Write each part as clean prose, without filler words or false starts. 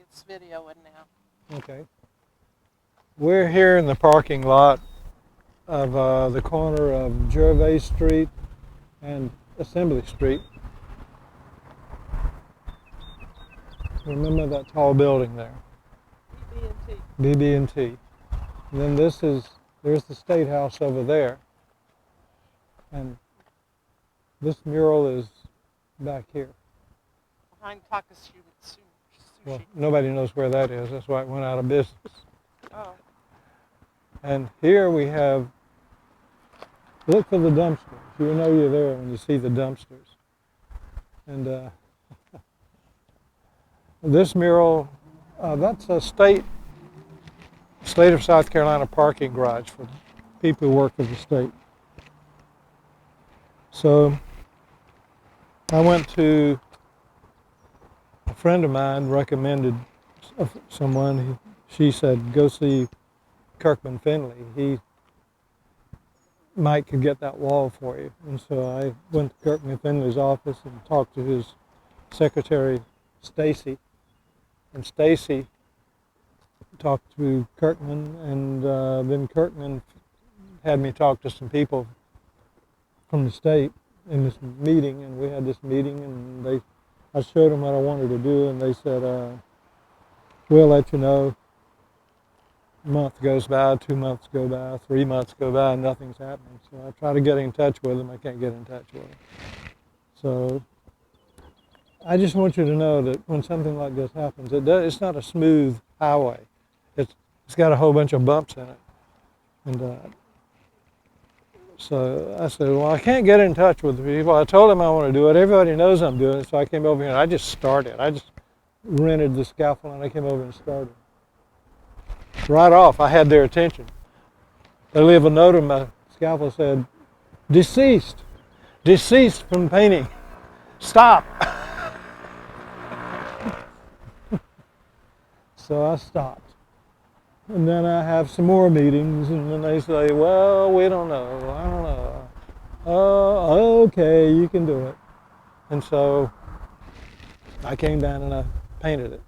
It's videoing now. Okay. We're here in the parking lot of the corner of Gervais Street and Assembly Street. Remember that tall building there? BB&T. BB&T. And then there's the State House over there. And this mural is back here. Behind Takasushi Sushi. Well, nobody knows where that is. That's why it went out of business. Oh. And here we have, look for the dumpsters. You know you're there when you see the dumpsters. And this mural, that's a state of South Carolina parking garage for people who work for the state. So I went to, a friend of mine recommended someone, she said, go see Kirkman Finley. Mike could get that wall for you. And so I went to Kirkman Finley's office and talked to his secretary, Stacy. And Stacy talked to Kirkman, and then Kirkman had me talk to some people from the state in this meeting, and we had this meeting, and I showed them what I wanted to do, and they said, we'll let you know. A month goes by, 2 months go by, 3 months go by, and nothing's happening. So I try to get in touch with them. I can't get in touch with them. So I just want you to know that when something like this happens, it's not a smooth highway. It's got a whole bunch of bumps in it. And so I said, well, I can't get in touch with the people. I told them I want to do it. Everybody knows I'm doing it. So I came over here and I just started. I just rented the scaffold and I came over and started. Right off, I had their attention. They leave a note on my scaffold said, deceased from painting. Stop. So I stopped. And then I have some more meetings, and then they say, well, we don't know, I don't know. Oh, okay, you can do it. And so I came down and I painted it.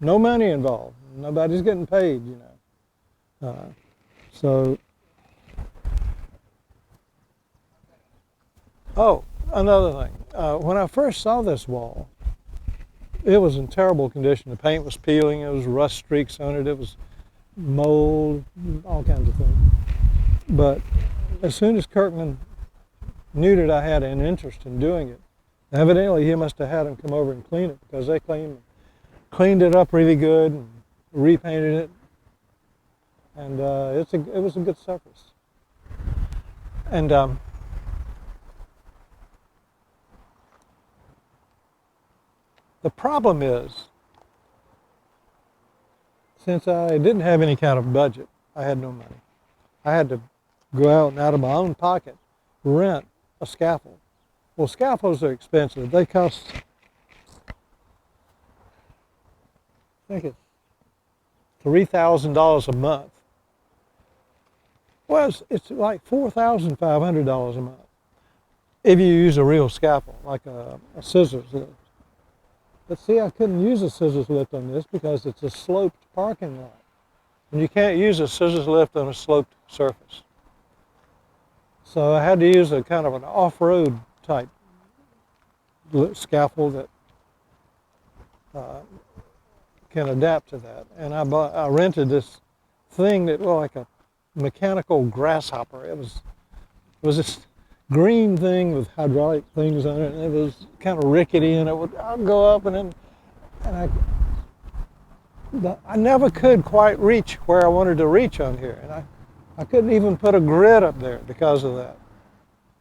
No money involved. Nobody's getting paid, you know. Oh, another thing. When I first saw this wall, it was in terrible condition. The paint was peeling. It was rust streaks on it. It was mold, all kinds of things. But as soon as Kirkman knew that I had an interest in doing it, evidently he must have had them come over and clean it, because they cleaned it up really good and repainted it, and it was a good surface. And the problem is, since I didn't have any kind of budget, I had no money. I had to go out and out of my own pocket rent a scaffold. Well, scaffolds are expensive. They cost, I think it's $3,000 a month. Well, it's like $4,500 a month if you use a real scaffold, like a scissors lift. But see, I couldn't use a scissors lift on this because it's a sloped parking lot. And you can't use a scissors lift on a sloped surface. So I had to use a kind of an off-road type scaffold that can adapt to that. And I rented this thing that looked like a mechanical grasshopper. It was this green thing with hydraulic things on it, and it was kind of rickety, and I'd go up and I never could quite reach where I wanted to reach on here, and I couldn't even put a grid up there because of that.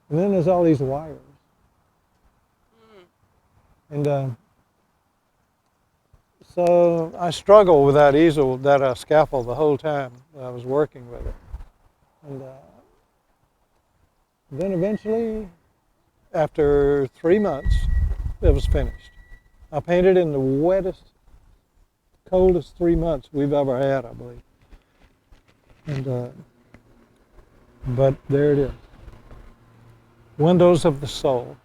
And then there's all these wires. And so I struggled with that easel, that scaffold the whole time that I was working with it. And then eventually, after 3 months, it was finished. I painted in the wettest, coldest 3 months we've ever had, I believe. And but there it is. Windows of the Soul.